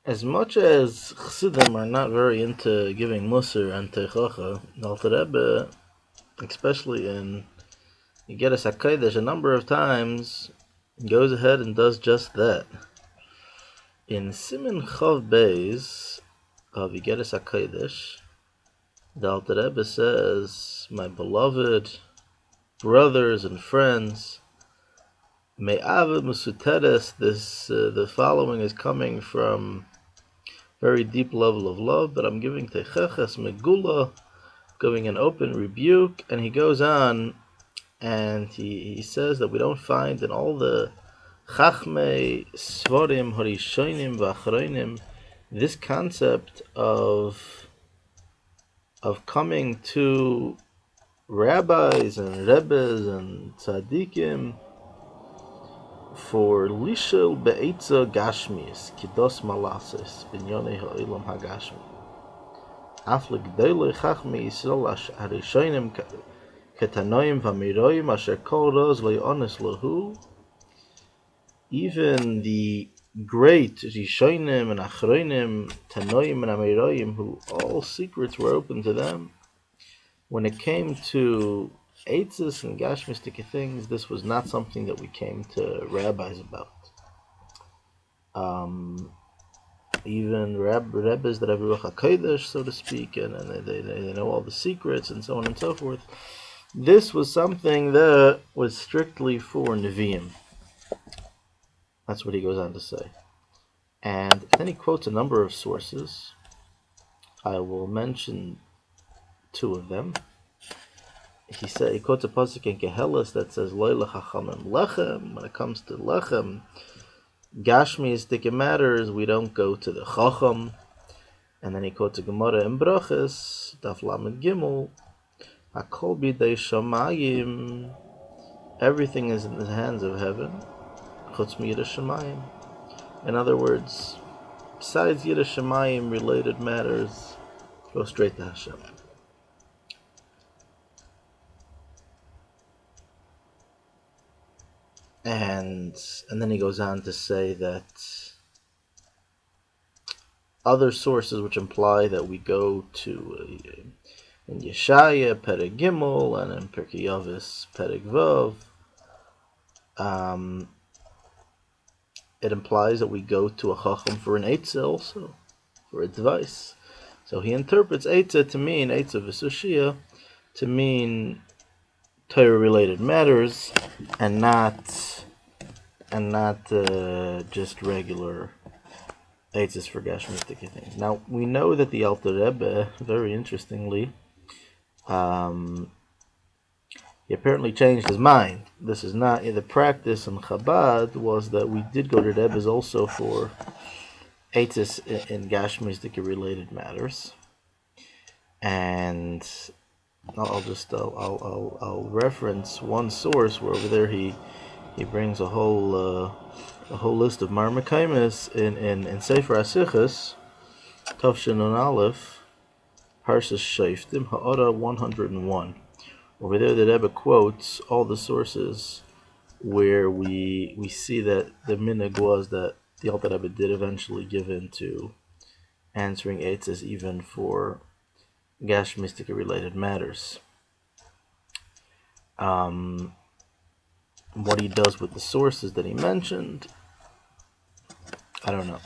As much as Chassidim are not very into giving Musar and Teichacha, Alter Rebbe, especially in Igeres HaKodseh, a number of times goes ahead and does just that. In Siman Chav Beis of Igeres HaKodseh, the Alter Rebbe says, "My beloved brothers and friends, Me'ava Musuteres," the following is coming from very deep level of love, but I'm giving Techeches Megula, giving an open rebuke, and he goes on and he says that we don't find in all the Chachmei Svarim Harishonim V'Achronim this concept of coming to rabbis and rebbes and tzadikim for lishel be'etza gashmis kidos malasis binyonei ha'ilam hagashmi afle g'dolei chachmei Yisrael harishonim ketanoim v'amiroim asher kol roz le'onis lahu. Even the great Rishonim and Achronim, Tanoim and Amiroim, who all secrets were open to them, when it came to Eitzes and Gashmistic things, this was not something that we came to rabbis about. Even rabbis that have Ruach HaKodesh, so to speak, and they know all the secrets and so on and so forth. This was something that was strictly for Nevi'im. That's what he goes on to say. And then he quotes a number of sources. I will mention two of them. He quotes a pasuk in Kehelis that says, "Lo Chachamim lechem." When it comes to lechem, Gashmiistic matters, we don't go to the Chacham. And then he quotes a Gemara in Brachos, Daf Lamed Gimel, "Hakol bidei shamayim." Everything is in the hands of heaven. Chutz miYiras Shamayim. In other words, besides Yiras Shamayim related matters, go straight to Hashem. And then he goes on to say that other sources which imply that we go to in Yeshaya, Perek Gimel, and in Pirkei Avos, Perek Vav, it implies that we go to a Chacham for an Eitzah also, for advice. So he interprets Eitzah to mean, Eitzah V'Sushia, to mean Torah-related matters, and not just regular Eitzahs for Gashmistic things. Now, we know that the Alter Rebbe, very interestingly, he apparently changed his mind. This is not the practice in Chabad, was that we did go to Rebbe's also for Eitzahs in Gashmistic related matters. And I'll reference one source where over there he brings a whole list of Marmakaimis in Sefer HaSichos, Tavshin and Aleph, Parshas Shoftim, Ha'ara 101. Over there, the Rebbe quotes all the sources where we see that the minhag was that the Alter Rebbe did eventually give in to answering Eitzahs even for Gashmistic related matters. What he does with the sources that he mentioned, I don't know.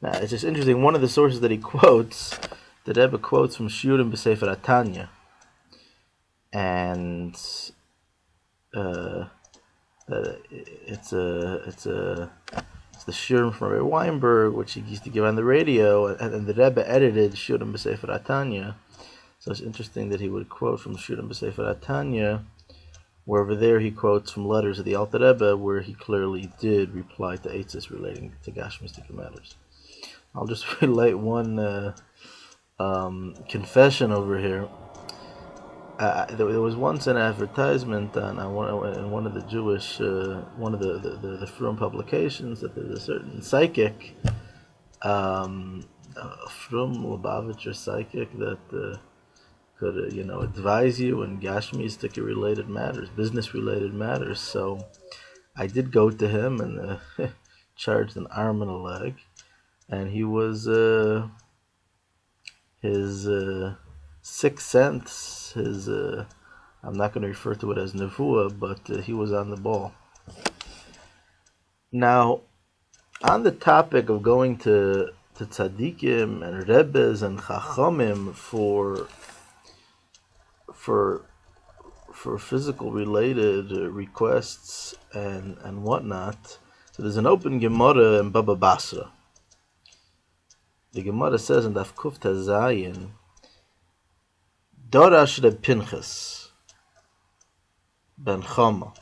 Now, it's just interesting. One of the sources that he quotes, the Rebbe quotes from Shiurim b'Sefer HaTanya, and it's the Shiurim from Rabbi Weinberg, which he used to give on the radio, and the Rebbe edited Shiurim b'Sefer HaTanya. So it's interesting that he would quote from Shiurim b'Sefer HaTanya, where over there he quotes from letters of the Alter Rebbe, where he clearly did reply to Eitzahs relating to Gashmistic matters. I'll just relate one confession over here. There was once an advertisement in one of the Jewish, one of the Frum publications, that there's a certain psychic, Frum Lubavitcher psychic, that could advise you in Gashmistic related matters, business related matters. So I did go to him and charged an arm and a leg, and he was his sixth sense, his I'm not going to refer to it as nevuah, but he was on the ball. Now, on the topic of going to Tzadikim and Rebbes and Chachamim for physical related requests and whatnot, so there's an open Gemara in Baba Basra. The Gemara says in Daf Kuf Tazayin, Dorash Reb Pinchas ben Chama,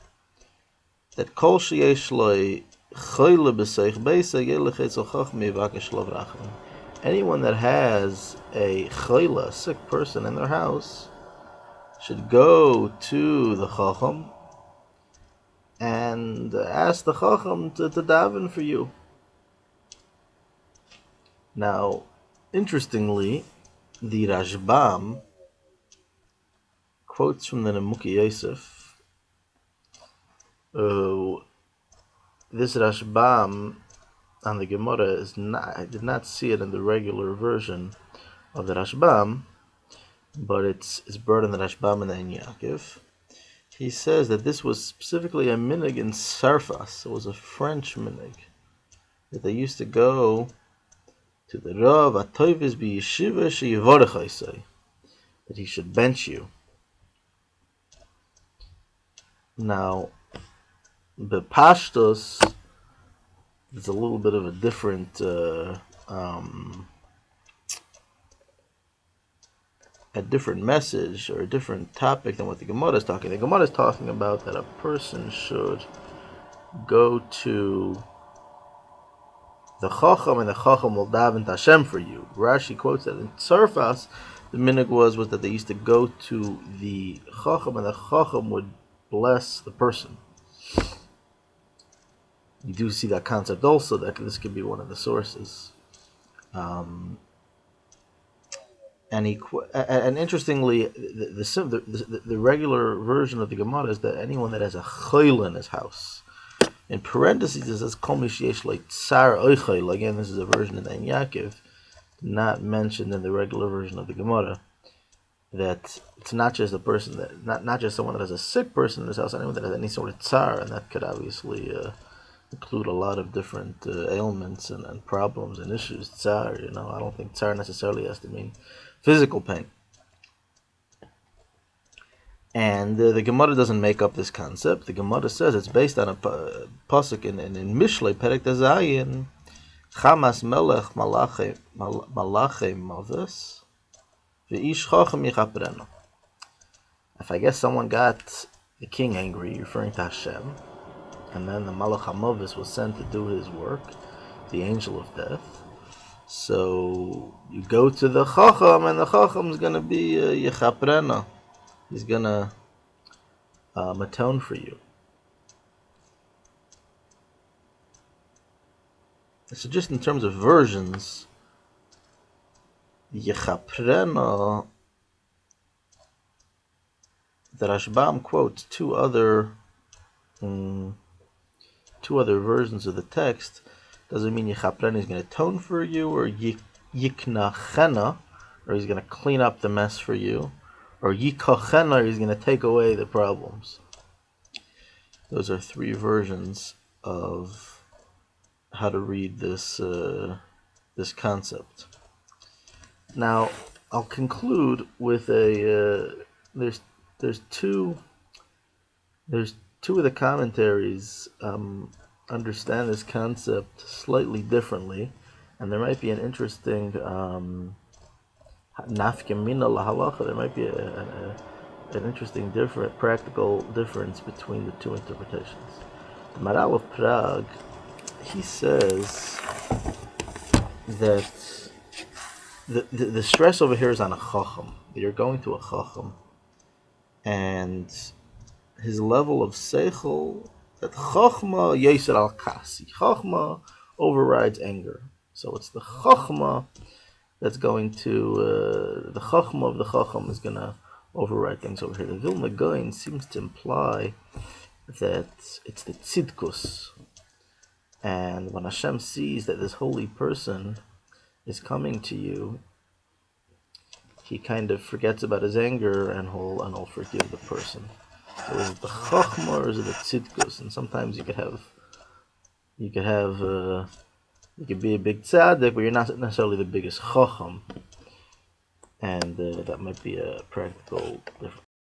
that kol sheyesh loy choyle b'seich beisa yelech etzel chachmi v'akesh lav rachman. Anyone that has a choyle, a sick person in their house, should go to the chacham and ask the chacham to daven for you. Now, interestingly, the Rashbam quotes from the Nemuki Yosef. This Rashbam on the Gemara I did not see it in the regular version of the Rashbam, but it's brought in the Rashbam and the Ein Yaakov. He says that this was specifically a minig in Sarfas. It was a French minig that they used to go to the Rav Atoivis b'yeshiva sheyivorech, that he should bench you. Now, the Pashtos is a little bit of a different message or a different topic than what the Gemara is talking. The Gemara is talking about that a person should go to the Chacham and the Chacham will daven to Hashem for you. Rashi quotes that in Tzarfas, the minhag was that they used to go to the Chacham and the Chacham would bless the person. You do see that concept also, that this could be one of the sources. And interestingly, the regular version of the Gemara is that anyone that has a chayla in his house, in parentheses it says kol misheyesh like tsar oichayl. Again, this is a version of the Ein Yaakov, not mentioned in the regular version of the Gemara. That it's not just a person that not just someone that has a sick person in his house, anyone that has any sort of tsar, and that could obviously include a lot of different ailments and problems and issues. Tsar, I don't think tsar necessarily has to mean physical pain. And the Gemara doesn't make up this concept. The Gemara says it's based on a pasuk in Mishlei Perek Tezayin, Chamas Melech Malachei Malvis V'ish Chacham Yichaprenu. If I guess someone got the king angry, referring to Hashem, and then the Malach HaMavis was sent to do his work, the angel of death. So you go to the Chacham, and the Chacham is going to be Yichaprenu. He's going to atone for you. So just in terms of versions, Yichaprenu, the Rashbam quotes two other versions of the text. Doesn't mean Yichaprenu is going to atone for you, or Yiknachena, or he's going to clean up the mess for you, or Yikochena, or he's going to take away the problems. Those are three versions of how to read this concept. Now, I'll conclude with there's two of the commentaries understand this concept slightly differently, and there might be an interesting nafkamina lahalacha. There might be an interesting practical difference between the two interpretations. The Maharal of Prague, he says that the stress over here is on a chacham. You're going to a chacham, and his level of seichel, that chachma yeser al kasi. Chachma overrides anger. So it's the chachma that's going to, the chachma of the chacham is going to override things over here. The Vilna Goan seems to imply that it's the tzidkus. And when Hashem sees that this holy person is coming to you, he kind of forgets about his anger and he'll forgive the person. So is it the chachma or is it the tzidkus? And sometimes you could be a big tzaddik, but you're not necessarily the biggest chacham, and that might be a practical difference.